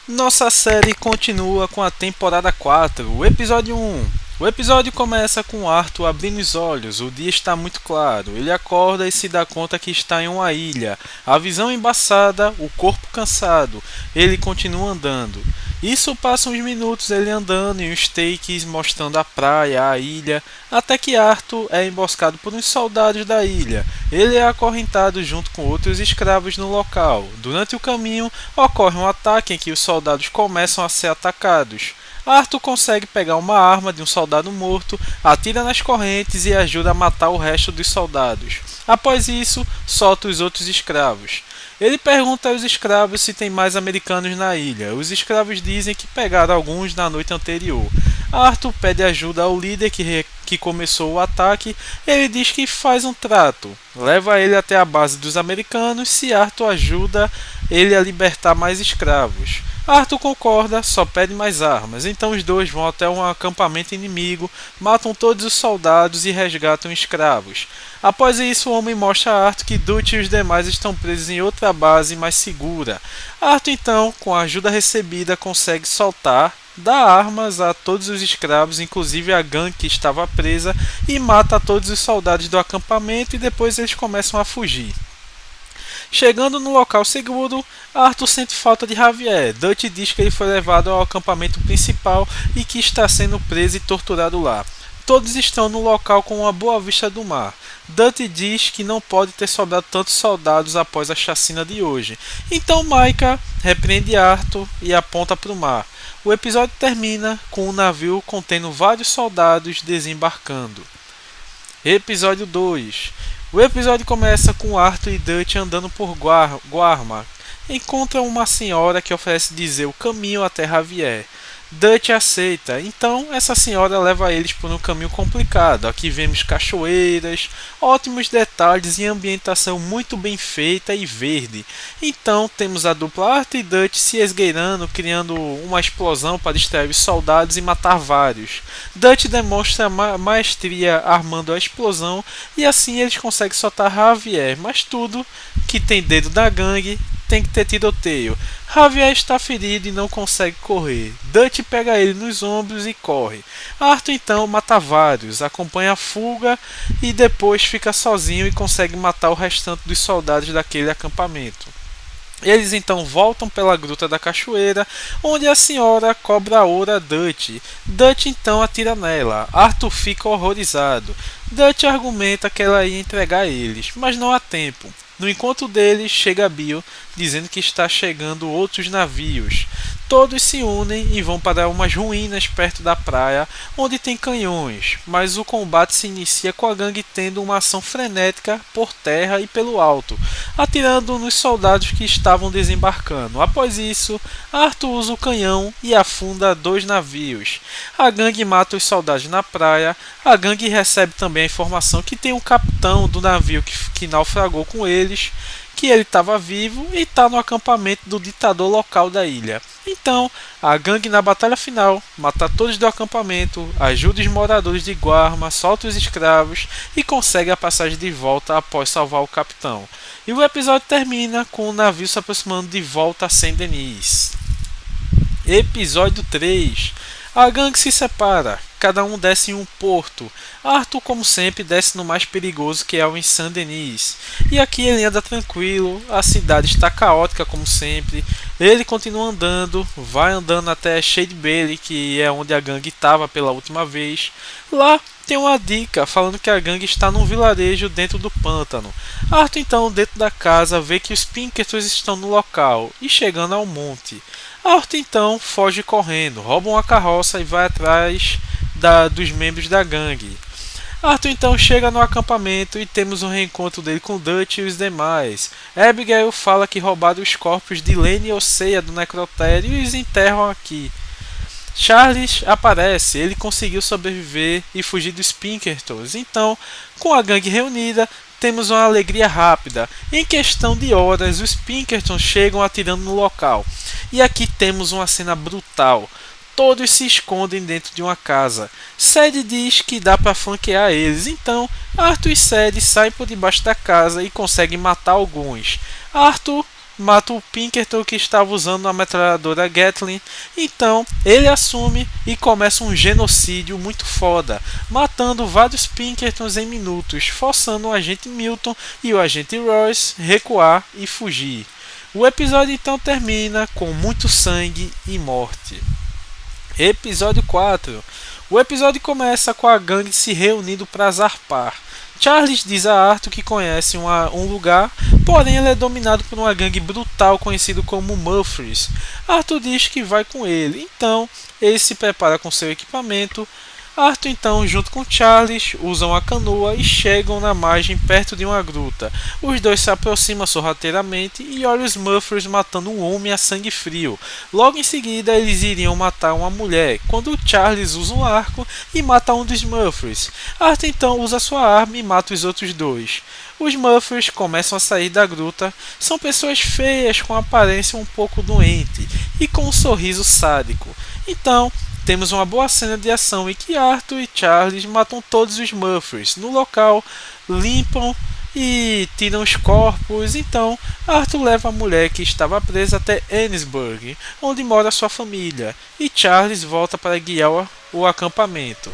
Nossa série continua com a temporada 4, o episódio 1. O episódio começa com Arthur abrindo os olhos, o dia está muito claro, ele acorda e se dá conta que está em uma ilha. A visão embaçada, o corpo cansado, ele continua andando. Isso passa uns minutos ele andando e os takes mostrando a praia, a ilha, até que Arthur é emboscado por uns soldados da ilha. Ele é acorrentado junto com outros escravos no local. Durante o caminho, ocorre um ataque em que os soldados começam a ser atacados. Arthur consegue pegar uma arma de um soldado morto, atira nas correntes e ajuda a matar o resto dos soldados. Após isso, solta os outros escravos. Ele pergunta aos escravos se tem mais americanos na ilha. Os escravos dizem que pegaram alguns na noite anterior. Arthur pede ajuda ao líder que começou o ataque. Ele diz que faz um trato. Leva ele até a base dos americanos se Arthur ajuda ele a libertar mais escravos. Arthur concorda, só pede mais armas. Então os dois vão até um acampamento inimigo, matam todos os soldados e resgatam escravos. Após isso, o homem mostra a Arthur que Dutch e os demais estão presos em outra base mais segura. Arthur então, com a ajuda recebida, consegue soltar, dá armas a todos os escravos, inclusive a gangue que estava presa, e mata todos os soldados do acampamento e depois eles começam a fugir. Chegando no local seguro, Arthur sente falta de Javier. Dutch diz que ele foi levado ao acampamento principal e que está sendo preso e torturado lá. Todos estão no local com uma boa vista do mar. Dutch diz que não pode ter sobrado tantos soldados após a chacina de hoje. Então Micah repreende Arthur e aponta para o mar. O episódio termina com um navio contendo vários soldados desembarcando. Episódio 2. O episódio começa com Arthur e Dutch andando por Guarma. Encontram uma senhora que oferece dizer o caminho até Javier. Dutch aceita, então essa senhora leva eles por um caminho complicado. Aqui vemos cachoeiras, ótimos detalhes e ambientação muito bem feita e verde. Então temos a dupla Arthur e Dutch se esgueirando, criando uma explosão para distrair os soldados e matar vários. Dutch demonstra maestria armando a explosão e assim eles conseguem soltar Javier, mas tudo que tem dedo da gangue tem que ter tiroteio. Javier está ferido e não consegue correr. Dutch pega ele nos ombros e corre. Arthur então mata vários, acompanha a fuga e depois fica sozinho e consegue matar o restante dos soldados daquele acampamento. Eles então voltam pela gruta da cachoeira, onde a senhora cobra ouro a Dutch. Dutch então atira nela. Arthur fica horrorizado. Dutch argumenta que ela ia entregar eles, mas não há tempo. No encontro deles, chega Bill, dizendo que está chegando outros navios. Todos se unem e vão para umas ruínas perto da praia, onde tem canhões, mas o combate se inicia com a gangue tendo uma ação frenética por terra e pelo alto, atirando nos soldados que estavam desembarcando. Após isso, Arthur usa o canhão e afunda 2 navios. A gangue mata os soldados na praia. A gangue recebe também a informação que tem um capitão do navio que naufragou com eles, que ele estava vivo e está no acampamento do ditador local da ilha. Então, a gangue na batalha final mata todos do acampamento, ajuda os moradores de Guarma, solta os escravos e consegue a passagem de volta após salvar o capitão. E o episódio termina com o navio se aproximando de volta a Saint-Denis. Episódio 3. A gangue se separa, cada um desce em um porto. Arthur, como sempre, desce no mais perigoso, que é o em Saint-Denis. E aqui ele anda tranquilo, a cidade está caótica como sempre. Ele continua andando, vai andando até Shade Bailey, que é onde a gangue estava pela última vez. Lá tem uma dica falando que a gangue está num vilarejo dentro do pântano. Arthur então, dentro da casa, vê que os Pinkertons estão no local e chegando ao monte. Arthur então foge correndo, rouba uma carroça e vai atrás dos membros da gangue. Arthur então chega no acampamento e temos um reencontro dele com Dutch e os demais. Abigail fala que roubaram os corpos de Lane e Osseia do necrotério e os enterram aqui. Charles aparece, ele conseguiu sobreviver e fugir dos Pinkertons. Então, com a gangue reunida, temos uma alegria rápida. Em questão de horas, os Pinkertons chegam atirando no local. E aqui temos uma cena brutal. Todos se escondem dentro de uma casa. Sadie diz que dá para flanquear eles. Então, Arthur e Sadie saem por debaixo da casa e conseguem matar alguns. Arthur mata o Pinkerton que estava usando a metralhadora Gatling. Então ele assume e começa um genocídio muito foda, matando vários Pinkertons em minutos, forçando o agente Milton e o agente Royce recuar e fugir. O episódio então termina com muito sangue e morte. Episódio 4. O episódio começa com a gangue se reunindo para zarpar. Charles diz a Arthur que conhece um lugar, porém ele é dominado por uma gangue brutal conhecido como Murphys. Arthur diz que vai com ele, então ele se prepara com seu equipamento. Arthur então, junto com Charles, usam a canoa e chegam na margem perto de uma gruta. Os dois se aproximam sorrateiramente e olham os Murphys matando um homem a sangue frio. Logo em seguida, eles iriam matar uma mulher, quando Charles usa um arco e mata um dos Murphys. Arthur então usa sua arma e mata os outros dois. Os Murphys começam a sair da gruta. São pessoas feias com aparência um pouco doente e com um sorriso sádico. Então, temos uma boa cena de ação em que Arthur e Charles matam todos os Murphys no local, limpam e tiram os corpos. Então Arthur leva a mulher que estava presa até Ennisburg, onde mora sua família, e Charles volta para guiar o acampamento.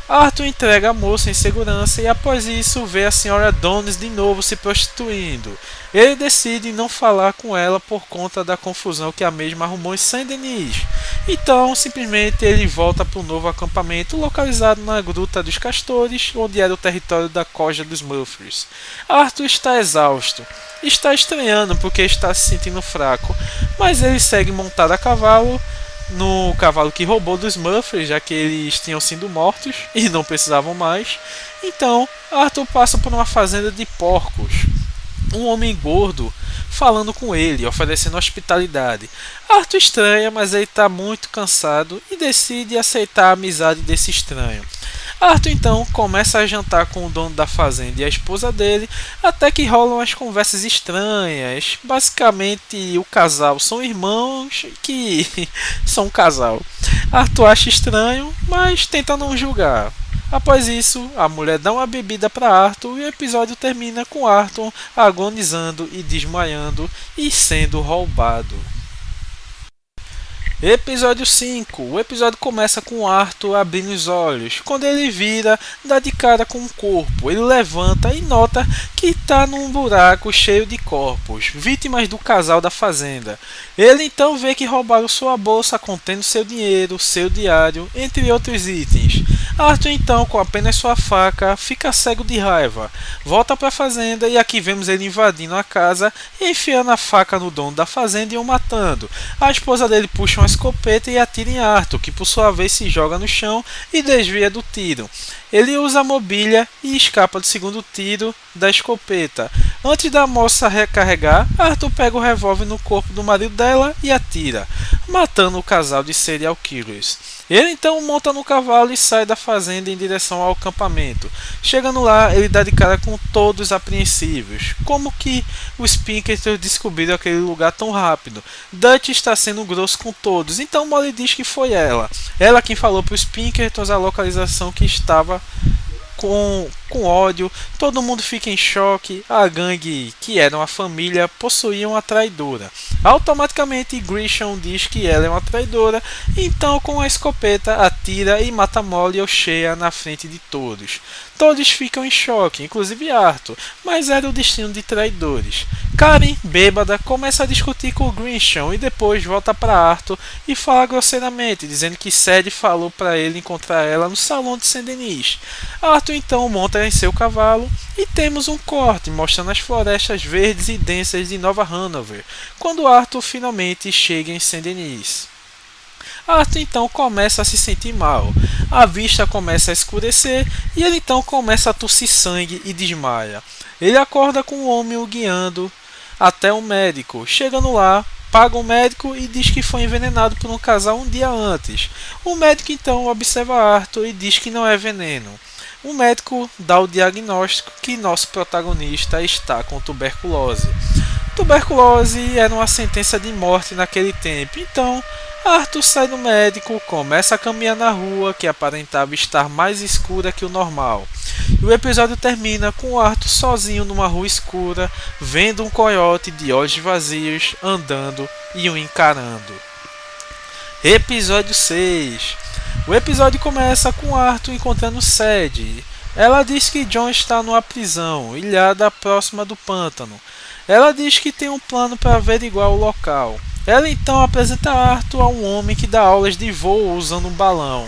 Arthur entrega a moça em segurança e após isso vê a senhora Downes de novo se prostituindo. Ele decide não falar com ela por conta da confusão que a mesma arrumou em Saint-Denis. Então, simplesmente ele volta para o novo acampamento localizado na Gruta dos Castores, onde era o território da Coja dos Murphys. Arthur está exausto. Está estranhando porque está se sentindo fraco, mas ele segue montado a cavalo, no cavalo que roubou dos Murphys, já que eles tinham sido mortos e não precisavam mais. Então Arthur passa por uma fazenda de porcos. Um homem gordo falando com ele, oferecendo hospitalidade. Arthur estranha, mas ele está muito cansado e decide aceitar a amizade desse estranho. Arthur então começa a jantar com o dono da fazenda e a esposa dele, até que rolam as conversas estranhas. Basicamente o casal são irmãos que são um casal. Arthur acha estranho, mas tenta não julgar. Após isso, a mulher dá uma bebida para Arthur e o episódio termina com Arthur agonizando e desmaiando e sendo roubado. Episódio 5. O episódio começa com Arthur abrindo os olhos. Quando ele vira, dá de cara com um corpo. Ele levanta e nota que está num buraco cheio de corpos, vítimas do casal da fazenda. Ele então vê que roubaram sua bolsa contendo seu dinheiro, seu diário, entre outros itens. Arthur então, com apenas sua faca, fica cego de raiva. Volta para a fazenda e aqui vemos ele invadindo a casa e enfiando a faca no dono da fazenda e o matando. A esposa dele puxa uma escopeta e atira em Arthur, que por sua vez se joga no chão e desvia do tiro. Ele usa a mobília e escapa do segundo tiro da escopeta. Antes da moça recarregar, Arthur pega o revólver no corpo do marido dela e atira, matando o casal de serial killers. Ele então monta no cavalo e sai da fazenda em direção ao acampamento. Chegando lá, ele dá de cara com todos apreensivos. Como que os Pinkertons descobriram aquele lugar tão rápido? Dutch está sendo grosso com todos, então Molly diz que foi ela. Ela quem falou para os Pinkertons a localização que estava com ódio. Todo mundo fica em choque. A gangue, que era uma família, possuía uma traidora. Automaticamente Grisham diz que ela é uma traidora, então com a escopeta atira e mata Molly O'Shea na frente de todos. Todos ficam em choque, inclusive Arthur, mas era o destino de traidores. Karen, bêbada, começa a discutir com Grisham e depois volta para Arthur e fala grosseiramente, dizendo que Sadie falou para ele encontrar ela no salão de Saint-Denis. Arthur então monta em seu cavalo e temos um corte mostrando as florestas verdes e densas de Nova Hanover, quando Arthur finalmente chega em Saint-Denis. Arthur então começa a se sentir mal, a vista começa a escurecer e ele então começa a tossir sangue e desmaia. Ele acorda com o homem o guiando até o médico. Chegando lá, paga o médico e diz que foi envenenado por um casal um dia antes. O médico então observa Arthur e diz que não é veneno. O médico dá o diagnóstico que nosso protagonista está com tuberculose. Tuberculose era uma sentença de morte naquele tempo, então Arthur sai do médico, começa a caminhar na rua que aparentava estar mais escura que o normal. E o episódio termina com o Arthur sozinho numa rua escura, vendo um coiote de olhos vazios andando e o encarando. Episódio 6. O episódio começa com Arthur encontrando Sadie. Ela diz que John está numa prisão, ilhada próxima do pântano. Ela diz que tem um plano para averiguar o local. Ela então apresenta Arthur a um homem que dá aulas de voo usando um balão.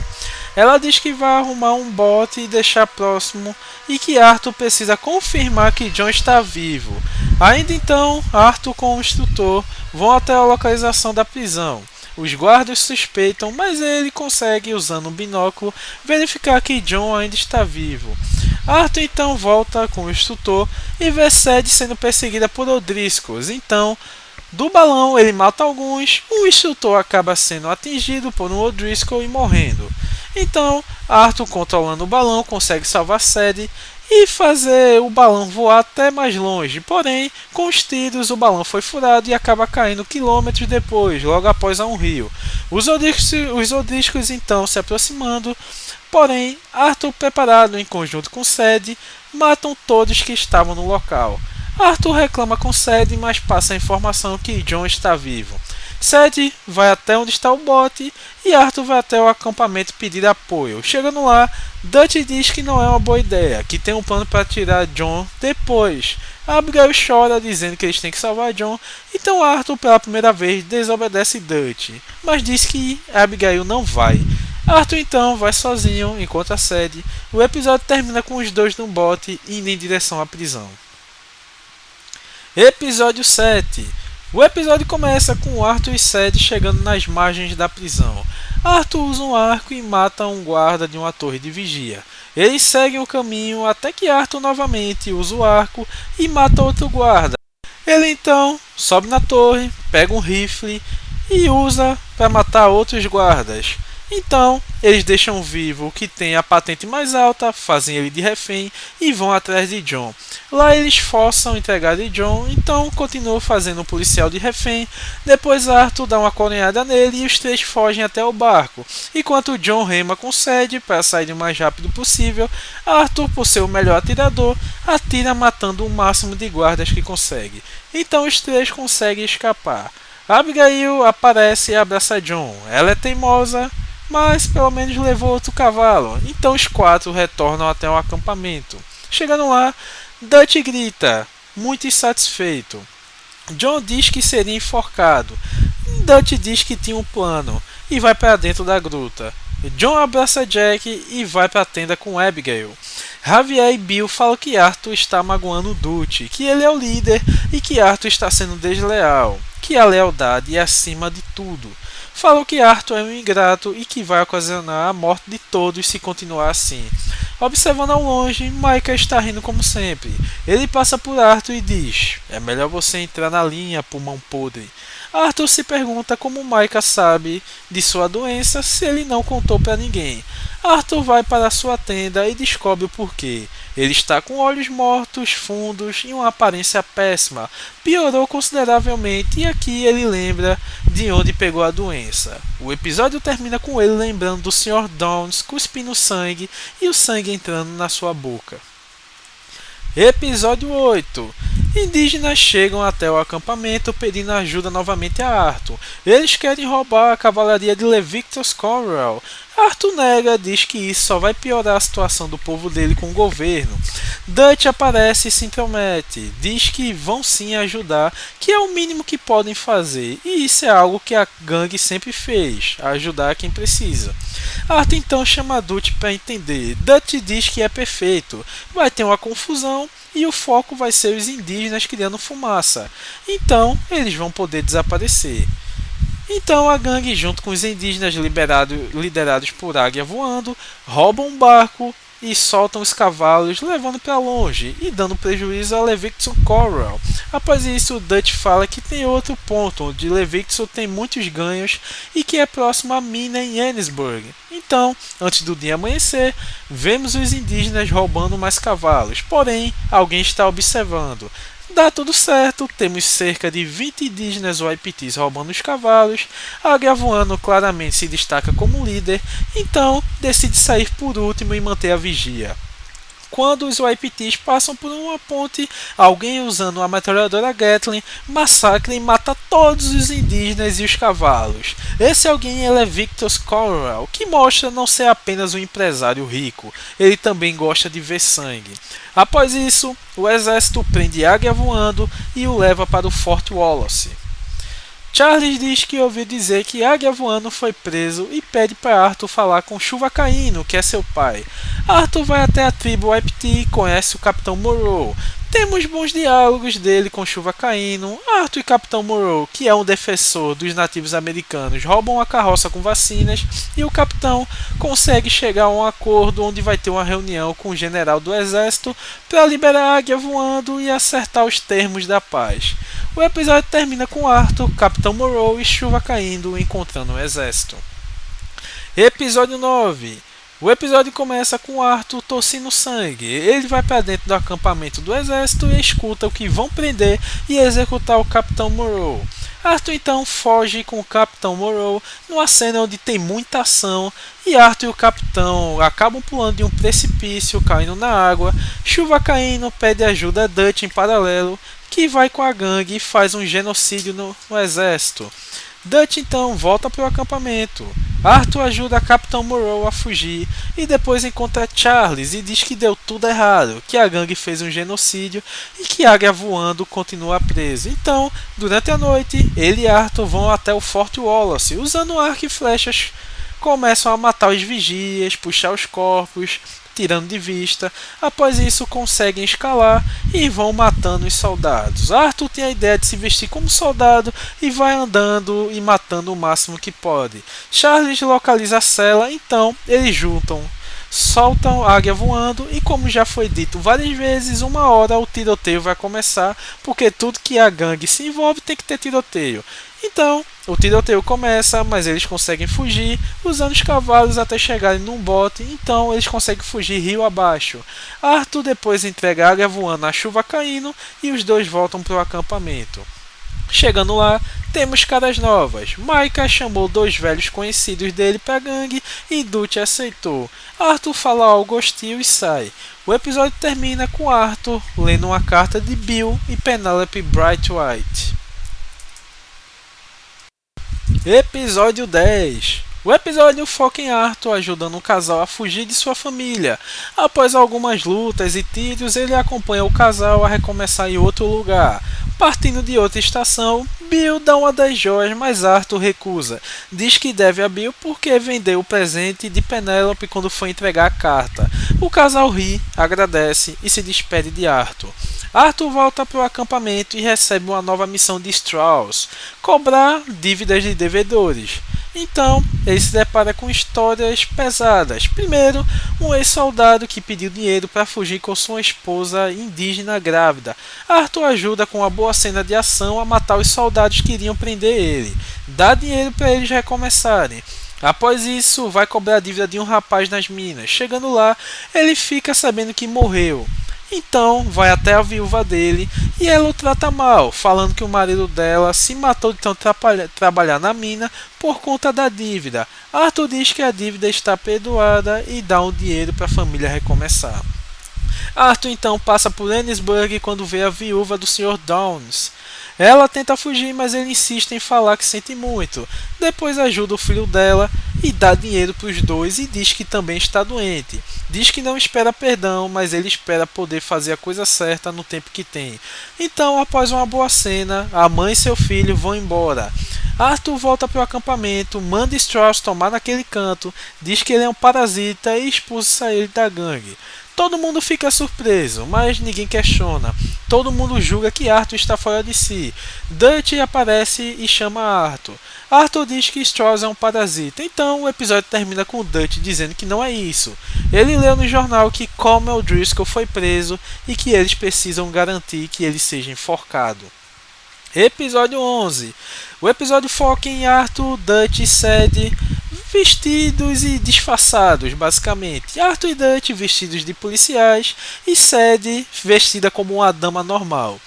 Ela diz que vai arrumar um bote e deixar próximo e que Arthur precisa confirmar que John está vivo. Ainda então, Arthur com o instrutor vão até a localização da prisão. Os guardas suspeitam, mas ele consegue, usando um binóculo, verificar que John ainda está vivo. Arthur então volta com o instrutor e vê Sadie sendo perseguida por O'Driscolls. Então, do balão ele mata alguns, o instrutor acaba sendo atingido por um O'Driscoll e morrendo. Então, Arthur, controlando o balão, consegue salvar Sadie e fazer o balão voar até mais longe. Porém, com os tiros, o balão foi furado e acaba caindo quilômetros depois, logo após a um rio. Os O'Driscolls então se aproximando, porém, Arthur, preparado em conjunto com Sadie, matam todos que estavam no local. Arthur reclama com Sadie, mas passa a informação que John está vivo. Sadie vai até onde está o bote e Arthur vai até o acampamento pedir apoio. Chegando lá, Dutch diz que não é uma boa ideia, que tem um plano para tirar John depois. Abigail chora dizendo que eles têm que salvar John, então Arthur pela primeira vez desobedece Dutch, mas diz que Abigail não vai. Arthur então vai sozinho, encontra Sadie. O episódio termina com os dois no bote indo em direção à prisão. Episódio 7. O episódio começa com Arthur e Sadie chegando nas margens da prisão. Arthur usa um arco e mata um guarda de uma torre de vigia. Eles seguem o caminho até que Arthur novamente usa o arco e mata outro guarda. Ele então sobe na torre, pega um rifle e usa para matar outros guardas. Então, eles deixam vivo o que tem a patente mais alta, fazem ele de refém e vão atrás de John. Lá eles forçam entregar de John, então continuam fazendo um policial de refém. Depois Arthur dá uma coronhada nele e os três fogem até o barco. Enquanto John rema com Sadie para sair o mais rápido possível, Arthur, por ser o melhor atirador, atira matando o máximo de guardas que consegue. Então os três conseguem escapar. Abigail aparece e abraça John. Ela é teimosa, mas pelo menos levou outro cavalo. Então os quatro retornam até o acampamento. Chegando lá, Dutch grita, muito insatisfeito. John diz que seria enforcado. Dutch diz que tinha um plano e vai para dentro da gruta. John abraça Jack e vai para a tenda com Abigail. Javier e Bill falam que Arthur está magoando Dutch, que ele é o líder e que Arthur está sendo desleal, que a lealdade é acima de tudo. Falam que Arthur é um ingrato e que vai ocasionar a morte de todos se continuar assim. Observando ao longe, Micah está rindo como sempre. Ele passa por Arthur e diz: "É melhor você entrar na linha, pulmão podre." Arthur se pergunta como Micah sabe de sua doença se ele não contou para ninguém. Arthur vai para sua tenda e descobre o porquê. Ele está com olhos mortos, fundos e uma aparência péssima. Piorou consideravelmente e aqui ele lembra de onde pegou a doença. O episódio termina com ele lembrando do Sr. Downs cuspindo sangue e o sangue entrando na sua boca. Episódio 8. Indígenas chegam até o acampamento pedindo ajuda novamente a Arthur. Eles querem roubar a cavalaria de Levictus Cornwell. Arthur nega, diz que isso só vai piorar a situação do povo dele com o governo. Dutch aparece e se intromete, diz que vão sim ajudar, que é o mínimo que podem fazer, e isso é algo que a gangue sempre fez, ajudar quem precisa. Arthur então chama Dutch para entender. Dutch diz que é perfeito, vai ter uma confusão e o foco vai ser os indígenas criando fumaça, então eles vão poder desaparecer. Então a gangue, junto com os indígenas liderados por Águia Voando, roubam um barco e soltam os cavalos, levando para longe e dando prejuízo a Levictus Cornwell. Após isso, Dutch fala que tem outro ponto onde Levictus tem muitos ganhos e que é próximo à mina em Ennisburg. Então, antes do dia amanhecer, vemos os indígenas roubando mais cavalos, porém alguém está observando. Dá tudo certo, temos cerca de 20 indígenas Waipitis roubando os cavalos. A Águia Voando claramente se destaca como líder, então decide sair por último e manter a vigia. Quando os Waipitis passam por uma ponte, alguém usando uma metralhadora Gatling massacra e mata todos os indígenas e os cavalos. Esse alguém é Victor Corral, que mostra não ser apenas um empresário rico, ele também gosta de ver sangue. Após isso, o exército prende Águia Voando e o leva para o Fort Wallace. Charles diz que ouviu dizer que Águia Voando foi preso e pede para Arthur falar com Chuva Caindo, que é seu pai. Arthur vai até a tribo Wapiti e conhece o Capitão Moreau. Temos bons diálogos dele com Chuva Caindo. Arthur e Capitão Moreau, que é um defensor dos nativos americanos, roubam a carroça com vacinas e o capitão consegue chegar a um acordo onde vai ter uma reunião com o general do exército para liberar a Águia Voando e acertar os termos da paz. O episódio termina com Arthur, Capitão Moreau e Chuva Caindo encontrando o exército. Episódio 9. O episódio começa com Arthur tossindo sangue. Ele vai para dentro do acampamento do exército e escuta o que vão prender e executar o Capitão Moreau. Arthur então foge com o Capitão Moreau numa cena onde tem muita ação e Arthur e o Capitão acabam pulando de um precipício, caindo na água. Chuva Caindo pede ajuda a Dutch em paralelo, que vai com a gangue e faz um genocídio no exército. Dutch então volta para o acampamento. Arthur ajuda a Capitão Moreau a fugir e depois encontra Charles e diz que deu tudo errado, que a gangue fez um genocídio e que Águia Voando continua preso. Então, durante a noite, ele e Arthur vão até o Fort Wallace, usando arco e flechas, começam a matar os vigias, puxar os corpos, tirando de vista. Após isso, conseguem escalar e vão matando os soldados. Arthur tem a ideia de se vestir como soldado e vai andando e matando o máximo que pode. Charles localiza a cela, então eles juntam, soltam a Águia Voando e, como já foi dito várias vezes, uma hora o tiroteio vai começar, porque tudo que a gangue se envolve tem que ter tiroteio. Então, o tiroteio começa, mas eles conseguem fugir usando os cavalos até chegarem num bote, então eles conseguem fugir rio abaixo. Arthur depois entrega a Águia Voando à Chuva Caindo e os dois voltam para o acampamento. Chegando lá, temos caras novas. Micah chamou dois velhos conhecidos dele para a gangue e Dutch aceitou. Arthur fala algo hostil e sai. O episódio termina com Arthur lendo uma carta de Bill e Penelope Brightwhite. Episódio 10. O episódio foca em Arthur ajudando um casal a fugir de sua família. Após algumas lutas e tiros, ele acompanha o casal a recomeçar em outro lugar. Partindo de outra estação, Bill dá uma das joias, mas Arthur recusa. Diz que deve a Bill porque vendeu o presente de Penelope quando foi entregar a carta. O casal ri, agradece e se despede de Arthur. Arthur volta para o acampamento e recebe uma nova missão de Strauss: cobrar dívidas de devedores. Então, ele se depara com histórias pesadas. Primeiro, um ex-soldado que pediu dinheiro para fugir com sua esposa indígena grávida. Arthur ajuda com uma boa cena de ação a matar os soldados que iriam prender ele. Dá dinheiro para eles recomeçarem. Após isso, vai cobrar a dívida de um rapaz nas minas. Chegando lá, ele fica sabendo que morreu. Então, vai até a viúva dele e ela o trata mal, falando que o marido dela se matou de tanto trabalhar na mina por conta da dívida. Arthur diz que a dívida está perdoada e dá um dinheiro para a família recomeçar. Arthur então passa por Ennisburg quando vê a viúva do Sr. Downs. Ela tenta fugir, mas ele insiste em falar que sente muito. Depois ajuda o filho dela e dá dinheiro para os dois e diz que também está doente. Diz que não espera perdão, mas ele espera poder fazer a coisa certa no tempo que tem. Então, após uma boa cena, a mãe e seu filho vão embora. Arthur volta para o acampamento, manda Strauss tomar naquele canto, diz que ele é um parasita e expulsa ele da gangue. Todo mundo fica surpreso, mas ninguém questiona. Todo mundo julga que Arthur está fora de si. Dutch aparece e chama Arthur. Arthur diz que Strauss é um parasita, então o episódio termina com Dutch dizendo que não é isso. Ele leu no jornal que Cornell Driscoll foi preso e que eles precisam garantir que ele seja enforcado. Episódio 11. O episódio foca em Arthur, Dutch e Sadie vestidos e disfarçados, basicamente. Arthur e Dutch vestidos de policiais e Sadie vestida como uma dama normal.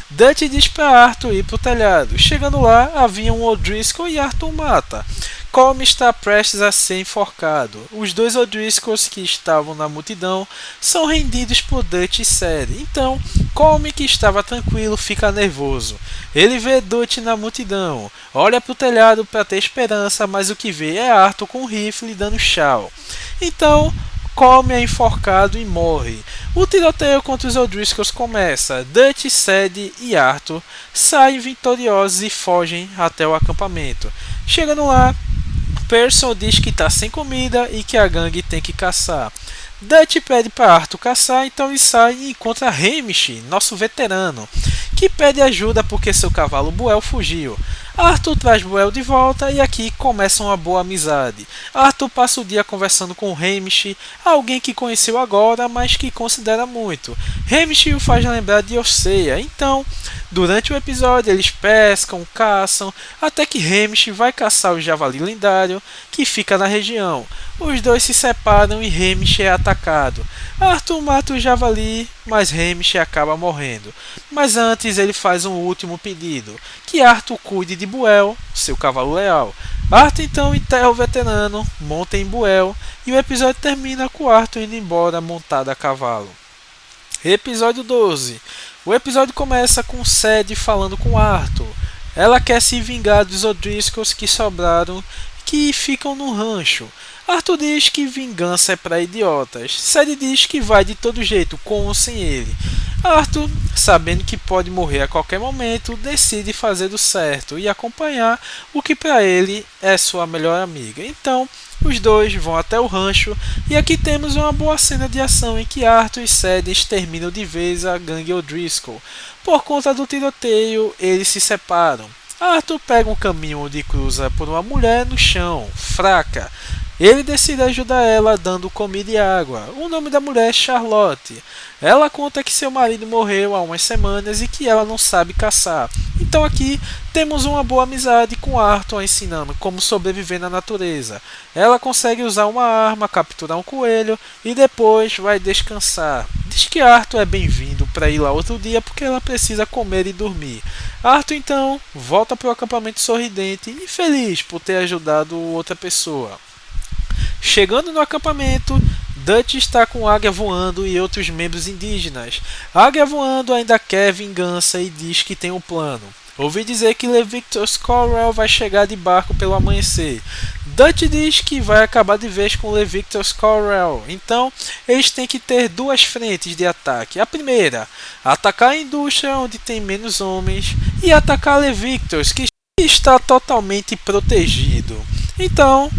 Dutch diz para Arthur ir para o telhado. Chegando lá, havia um O'Driscoll e Arthur mata. Colm está prestes a ser enforcado. Os dois O'Driscolls que estavam na multidão são rendidos por Dutch e Sadie. Então, Colm, que estava tranquilo, fica nervoso. Ele vê Dutch na multidão, olha para o telhado para ter esperança, mas o que vê é Arthur com um rifle dando tchau. Então, Colm é enforcado e morre. O tiroteio contra os O'Driscolls começa. Dutch, Sadie e Arthur saem vitoriosos e fogem até o acampamento. Chegando lá, Pearson diz que está sem comida e que a gangue tem que caçar. Dutch pede para Arthur caçar, então ele sai e encontra Hamish, nosso veterano, que pede ajuda porque seu cavalo Buell fugiu. Arthur traz Buell de volta e aqui começa uma boa amizade. Arthur passa o dia conversando com Hamish, alguém que conheceu agora, mas que considera muito. Hamish o faz lembrar de Osseia, então, durante o episódio eles pescam, caçam, até que Hamish vai caçar o javali lendário, que fica na região. Os dois se separam e Hamish é atacado. Arthur mata o javali, mas Hamish acaba morrendo. Mas antes ele faz um último pedido, que Arthur cuide de Buell, seu cavalo leal. Arthur então enterra o veterano, monta em Buell, e o episódio termina com Arthur indo embora montado a cavalo. Episódio 12. O episódio começa com Sadie falando com Arthur. Ela quer se vingar dos O'Driscolls que sobraram, que ficam no rancho. Arthur diz que vingança é para idiotas. Sadie diz que vai de todo jeito, com ou sem ele. Arthur, sabendo que pode morrer a qualquer momento, decide fazer do certo e acompanhar o que para ele é sua melhor amiga. Então, os dois vão até o rancho e aqui temos uma boa cena de ação em que Arthur e Sadie exterminam de vez a gangue O'Driscoll. Por conta do tiroteio, eles se separam. Arthur pega um caminho onde cruza por uma mulher no chão, fraca. Ele decide ajudar ela dando comida e água. O nome da mulher é Charlotte. Ela conta que seu marido morreu há umas semanas e que ela não sabe caçar. Então aqui temos uma boa amizade com Arthur ensinando como sobreviver na natureza. Ela consegue usar uma arma, capturar um coelho e depois vai descansar. Diz que Arthur é bem-vindo para ir lá outro dia porque ela precisa comer e dormir. Arthur então volta para o acampamento sorridente e feliz por ter ajudado outra pessoa. Chegando no acampamento, Dutch está com Águia Voando e outros membros indígenas. Águia Voando ainda quer vingança e diz que tem um plano. Ouvi dizer que Levictor Scorrell vai chegar de barco pelo amanhecer. Dutch diz que vai acabar de vez com Levictor Scorrell. Então, eles têm que ter duas frentes de ataque. A primeira, atacar a indústria onde tem menos homens e atacar Levictor, que está totalmente protegido. Então,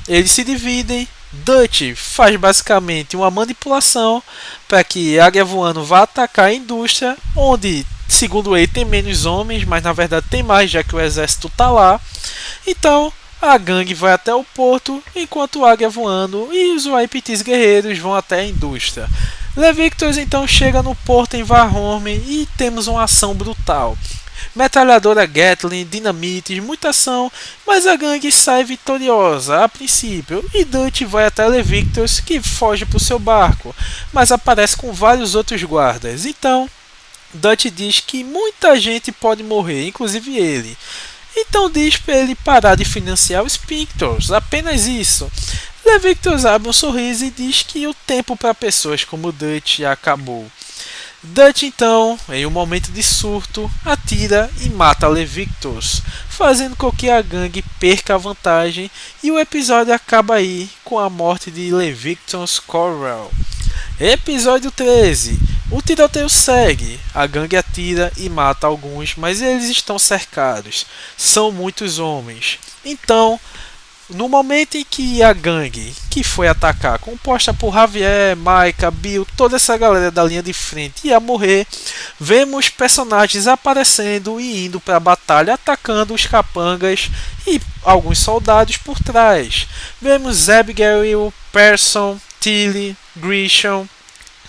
eles se dividem. Dutch faz basicamente uma manipulação para que Águia Voando vá atacar a indústria, onde, segundo ele, tem menos homens, mas na verdade tem mais, já que o exército está lá. Então, a gangue vai até o porto, enquanto Águia Voando e os Waipitis guerreiros vão até a indústria. Levictor então chega no porto em Varhorn e temos uma ação brutal. Metralhadora Gatling, dinamites, muita ação, mas a gangue sai vitoriosa a princípio e Dutch vai até Levictor, que foge para o seu barco, mas aparece com vários outros guardas. Então, Dutch diz que muita gente pode morrer, inclusive ele. Então diz para ele parar de financiar os Sphincters, apenas isso. Levictor abre um sorriso e diz que o tempo para pessoas como Dutch acabou. Dutch então, em um momento de surto, atira e mata Levictors, fazendo com que a gangue perca a vantagem e o episódio acaba aí com a morte de Levictor Scorrell. Episódio 13. O tiroteio segue, a gangue atira e mata alguns, mas eles estão cercados, são muitos homens. Então, no momento em que a gangue que foi atacar, composta por Javier, Micah, Bill, toda essa galera da linha de frente ia morrer, vemos personagens aparecendo e indo para a batalha, atacando os capangas e alguns soldados por trás. Vemos Abigail, Pearson, Tilly, Grisham,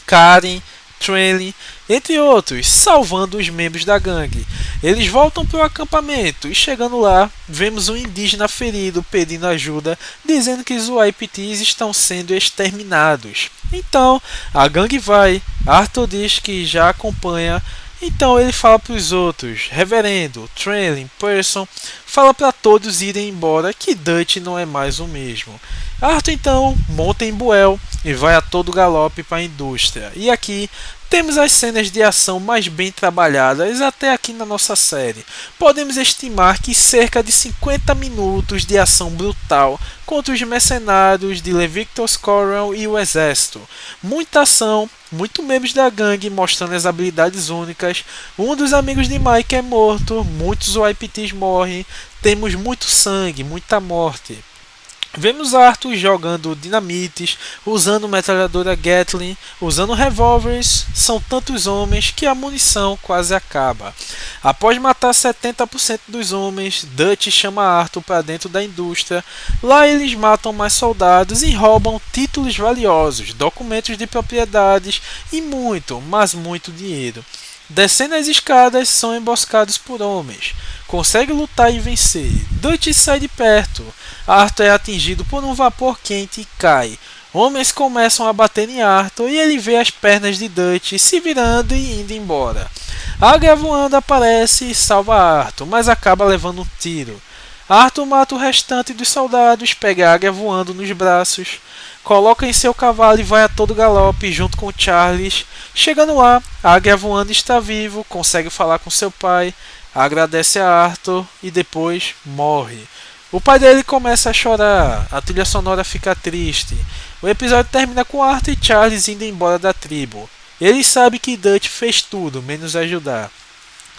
Karen, Trenley, entre outros, salvando os membros da gangue. Eles voltam para o acampamento e chegando lá, vemos um indígena ferido pedindo ajuda, dizendo que os Waipitis estão sendo exterminados. Então, a gangue vai, Arthur diz que já acompanha Então ele fala para os outros, Reverendo, Trailing, Person, fala para todos irem embora que Dutch não é mais o mesmo. Arthur então monta em Buell e vai a todo galope para a indústria. E aqui temos as cenas de ação mais bem trabalhadas até aqui na nossa série. Podemos estimar que cerca de 50 minutos de ação brutal contra os mercenários de Levictus Corral e o exército. Muita ação, muito membros da gangue mostrando as habilidades únicas. Um dos amigos de Mike é morto, muitos YPTs morrem, temos muito sangue, muita morte. Vemos Arthur jogando dinamites, usando metralhadora Gatling, usando revólveres. São tantos homens que a munição quase acaba. Após matar 70% dos homens, Dutch chama Arthur para dentro da indústria. Lá eles matam mais soldados e roubam títulos valiosos, documentos de propriedades e muito, mas muito dinheiro. Descendo as escadas, são emboscados por homens. Consegue lutar e vencer. Dutch sai de perto. Arthur é atingido por um vapor quente e cai. Homens começam a bater em Arthur e ele vê as pernas de Dutch se virando e indo embora. A águia voando aparece e salva Arthur, mas acaba levando um tiro. Arthur mata o restante dos soldados, pega a águia voando nos braços, coloca em seu cavalo e vai a todo galope junto com Charles. Chegando lá, a águia voando está vivo, consegue falar com seu pai, agradece a Arthur e depois morre. O pai dele começa a chorar, a trilha sonora fica triste. O episódio termina com Arthur e Charles indo embora da tribo. Ele sabe que Dutch fez tudo, menos ajudar.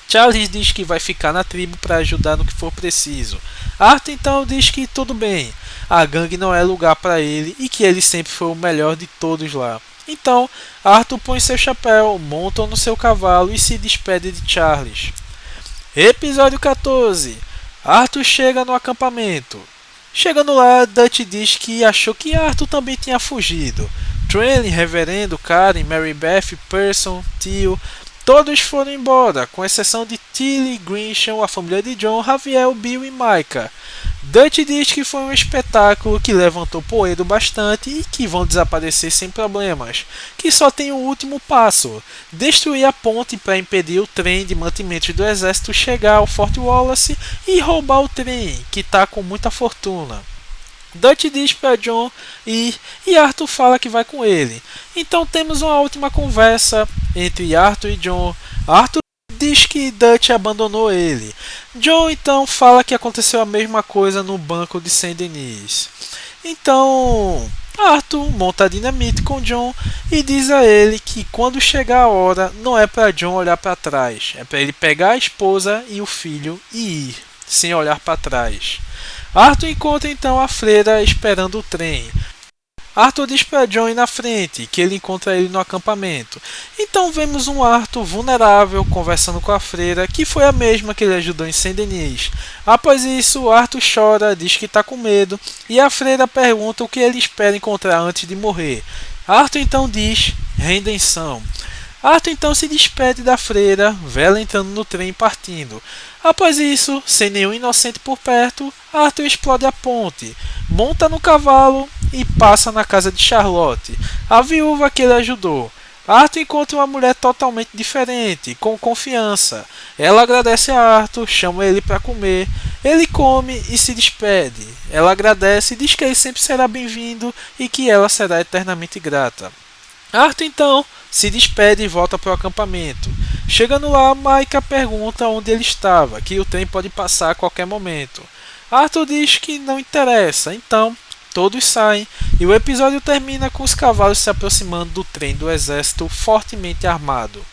Charles diz que vai ficar na tribo para ajudar no que for preciso. Arthur então diz que tudo bem, a gangue não é lugar para ele e que ele sempre foi o melhor de todos lá. Então, Arthur põe seu chapéu, monta no seu cavalo e se despede de Charles. Episódio 14. Arthur chega no acampamento. Chegando lá, Dutch diz que achou que Arthur também tinha fugido. Trailing, Reverendo, Karen, Mary Beth, Person, Tio, todos foram embora, com exceção de Tilly, Grincham, a família de John, Javier, Bill e Micah. Dutch diz que foi um espetáculo que levantou poeira bastante e que vão desaparecer sem problemas, que só tem o último passo, destruir a ponte para impedir o trem de mantimentos do exército chegar ao Fort Wallace e roubar o trem, que está com muita fortuna. Dutch diz para John ir e Arthur fala que vai com ele. Então temos uma última conversa entre Arthur e John. Arthur diz que Dutch abandonou ele. John então fala que aconteceu a mesma coisa no banco de Saint-Denis. Então Arthur monta a dinamite com John e diz a ele que quando chegar a hora não é para John olhar para trás, é para ele pegar a esposa e o filho e ir, sem olhar para trás. Arthur encontra então a freira esperando o trem. Arthur diz para John ir na frente, que ele encontra ele no acampamento. Então vemos um Arthur vulnerável conversando com a freira, que foi a mesma que ele ajudou em Saint-Denis. Após isso, Arthur chora, diz que está com medo, e a freira pergunta o que ele espera encontrar antes de morrer. Arthur então diz, redenção. Arthur então se despede da freira, vê ela entrando no trem e partindo. Após isso, sem nenhum inocente por perto, Arthur explode a ponte, monta no cavalo e passa na casa de Charlotte, a viúva que ele ajudou. Arthur encontra uma mulher totalmente diferente, com confiança. Ela agradece a Arthur, chama ele para comer. Ele come e se despede. Ela agradece e diz que ele sempre será bem-vindo e que ela será eternamente grata. Arthur então se despede e volta para o acampamento. Chegando lá, Micah pergunta onde ele estava, que o trem pode passar a qualquer momento. Arthur diz que não interessa, então todos saem e o episódio termina com os cavalos se aproximando do trem do exército fortemente armado.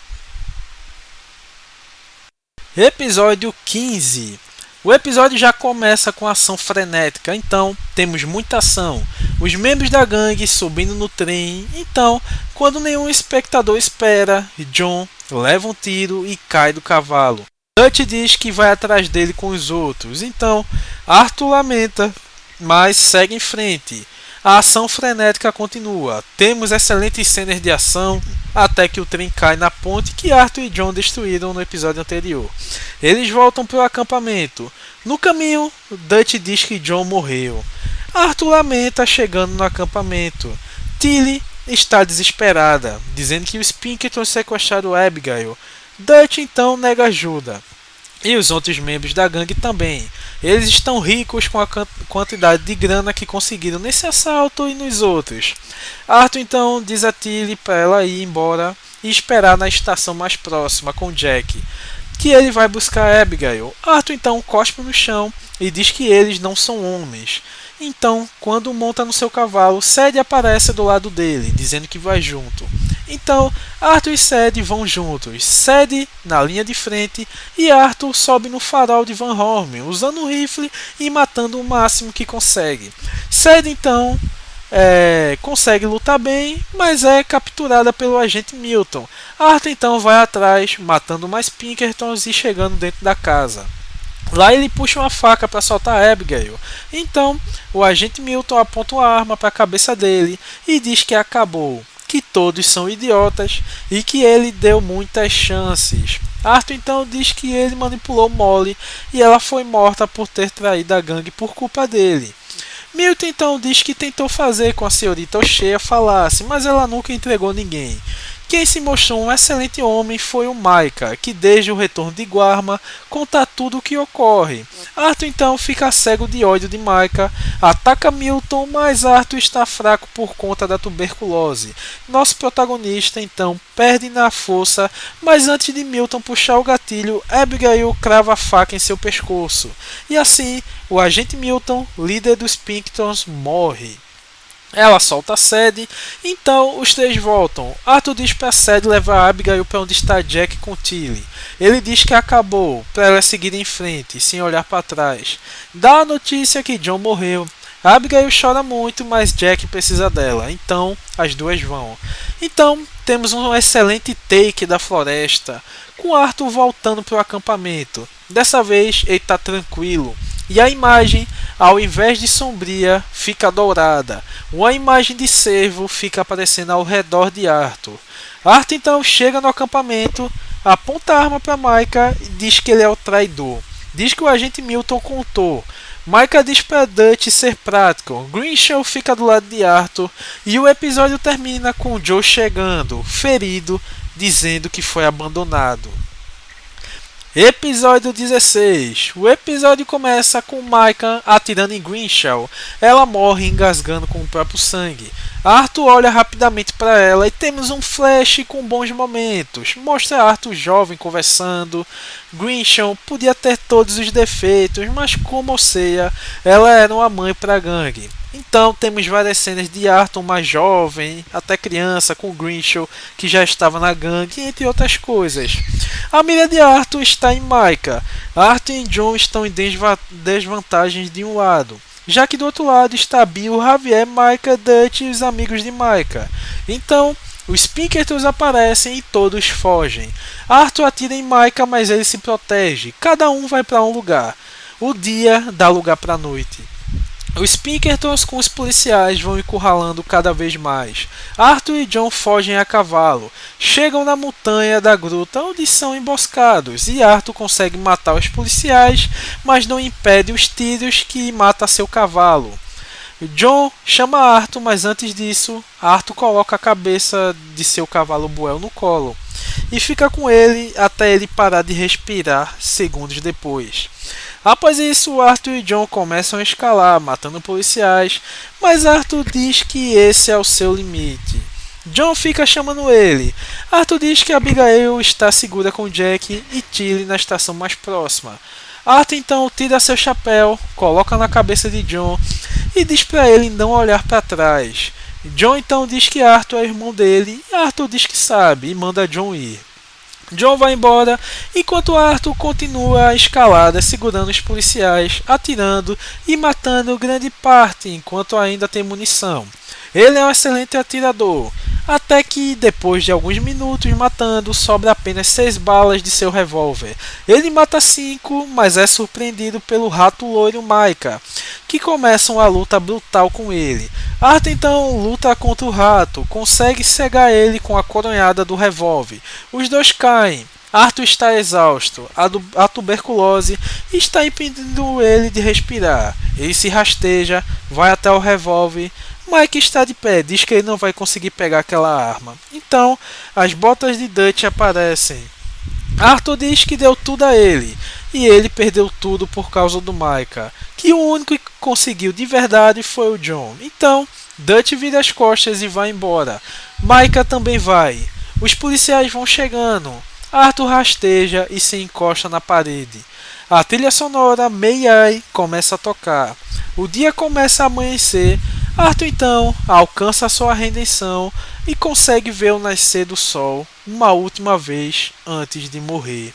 Episódio 15. O episódio já começa com ação frenética, então temos muita ação. Os membros da gangue subindo no trem, então, quando nenhum espectador espera, John leva um tiro e cai do cavalo. Dutch diz que vai atrás dele com os outros, então Arthur lamenta, mas segue em frente. A ação frenética continua. Temos excelentes cenas de ação até que o trem cai na ponte que Arthur e John destruíram no episódio anterior. Eles voltam para o acampamento. No caminho, Dutch diz que John morreu. Arthur lamenta chegando no acampamento. Tilly está desesperada, dizendo que os Pinkertons sequestraram Abigail. Dutch então nega ajuda. E os outros membros da gangue também. Eles estão ricos com a quantidade de grana que conseguiram nesse assalto e nos outros. Arthur então diz a Tilly para ela ir embora e esperar na estação mais próxima com Jack, que ele vai buscar Abigail. Arthur então cospe no chão e diz que eles não são homens. Então, quando monta no seu cavalo, Sadie aparece do lado dele, dizendo que vai junto. Então, Arthur e Sadie vão juntos, Sadie na linha de frente e Arthur sobe no farol de Van Horn, usando um rifle e matando o máximo que consegue. Sadie então consegue lutar bem, mas é capturada pelo agente Milton. Arthur então vai atrás, matando mais Pinkertons e chegando dentro da casa. Lá ele puxa uma faca para soltar Abigail. Então, o agente Milton aponta uma arma para a cabeça dele e diz que acabou, que todos são idiotas e que ele deu muitas chances. Arthur então diz que ele manipulou Molly e ela foi morta por ter traído a gangue por culpa dele. Milton então diz que tentou fazer com a senhorita O'Shea falasse, mas ela nunca entregou ninguém. Quem se mostrou um excelente homem foi o Micah, que desde o retorno de Guarma conta tudo o que ocorre. Arthur então fica cego de ódio de Micah, ataca Milton, mas Arthur está fraco por conta da tuberculose. Nosso protagonista então perde na força, mas antes de Milton puxar o gatilho, Abigail crava a faca em seu pescoço. E assim, o agente Milton, líder dos Pinkertons, morre. Ela solta a Sadie, então os três voltam. Arthur diz para Sadie levar Abigail para onde está Jack com Tilly. Ele diz que acabou, para ela seguir em frente, sem olhar para trás. Dá a notícia que John morreu. Abigail chora muito, mas Jack precisa dela, então as duas vão. Então temos um excelente take da floresta, com Arthur voltando para o acampamento. Dessa vez ele está tranquilo. E a imagem, ao invés de sombria, fica dourada. Uma imagem de cervo fica aparecendo ao redor de Arthur. Arthur então chega no acampamento, aponta a arma para Micah e diz que ele é o traidor. Diz que o agente Milton contou. Micah diz para Dutch ser prático. Grimshaw fica do lado de Arthur e o episódio termina com Joe chegando, ferido, dizendo que foi abandonado. Episódio 16. O episódio começa com Micah atirando em Grimshaw. Ela morre engasgando com o próprio sangue. Arthur olha rapidamente para ela e temos um flash com bons momentos. Mostra Arthur jovem conversando. Grimshaw podia ter todos os defeitos, mas como seja, ela era uma mãe para a gangue. Então temos várias cenas de Arthur mais jovem, até criança, com Grimshaw, que já estava na gangue, entre outras coisas. A mira de Arthur está em Micah. Arthur e John estão em desvantagens de um lado, já que do outro lado está Bill, Javier, Micah, Dutch e os amigos de Micah. Então, os Pinkertons aparecem e todos fogem. Arthur atira em Micah, mas ele se protege. Cada um vai para um lugar. O dia dá lugar para a noite. Os Pinkertons com os policiais vão encurralando cada vez mais. Arthur e John fogem a cavalo. Chegam na montanha da gruta onde são emboscados e Arthur consegue matar os policiais, mas não impede os tiros que mata seu cavalo. John chama Arthur, mas antes disso, Arthur coloca a cabeça de seu cavalo Buell no colo e fica com ele até ele parar de respirar segundos depois. Após isso, Arthur e John começam a escalar, matando policiais, mas Arthur diz que esse é o seu limite. John fica chamando ele. Arthur diz que Abigail está segura com Jack e Tilly na estação mais próxima. Arthur então tira seu chapéu, coloca na cabeça de John e diz para ele não olhar para trás. John então diz que Arthur é irmão dele e Arthur diz que sabe e manda John ir. John vai embora, enquanto Arthur continua a escalada segurando os policiais, atirando e matando grande parte enquanto ainda tem munição. Ele é um excelente atirador, até que depois de alguns minutos matando, sobra apenas 6 balas de seu revólver. Ele mata 5, mas é surpreendido pelo rato loiro Micah, que começa uma luta brutal com ele. Arthur então luta contra o rato, consegue cegar ele com a coronhada do revólver. Os dois caem. Arthur está exausto, a tuberculose está impedindo ele de respirar. Ele se rasteja, vai até o revólver. Mike está de pé, diz que ele não vai conseguir pegar aquela arma. Então, as botas de Dutch aparecem. Arthur diz que deu tudo a ele, e ele perdeu tudo por causa do Micah, que o único que conseguiu de verdade foi o John. Então, Dutch vira as costas e vai embora. Micah também vai. Os policiais vão chegando. Arthur rasteja e se encosta na parede. A trilha sonora May I começa a tocar. O dia começa a amanhecer. Arthur então alcança a sua redenção e consegue ver o nascer do sol uma última vez antes de morrer.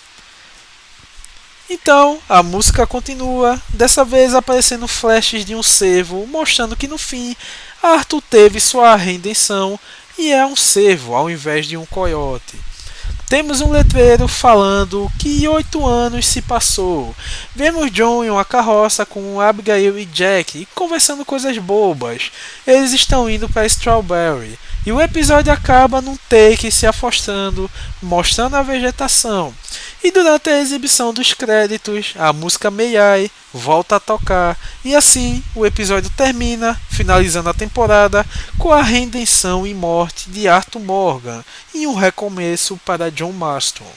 Então, a música continua, dessa vez aparecendo flashes de um cervo, mostrando que no fim, Arthur teve sua redenção e é um cervo ao invés de um coiote. Temos um letreiro falando que 8 anos se passou. Vemos John em uma carroça com Abigail e Jack conversando coisas bobas. Eles estão indo para Strawberry. E o episódio acaba num take se afastando, mostrando a vegetação. E durante a exibição dos créditos, a música May I volta a tocar. E assim, o episódio termina, finalizando a temporada com a redenção e morte de Arthur Morgan e um recomeço para John Marston.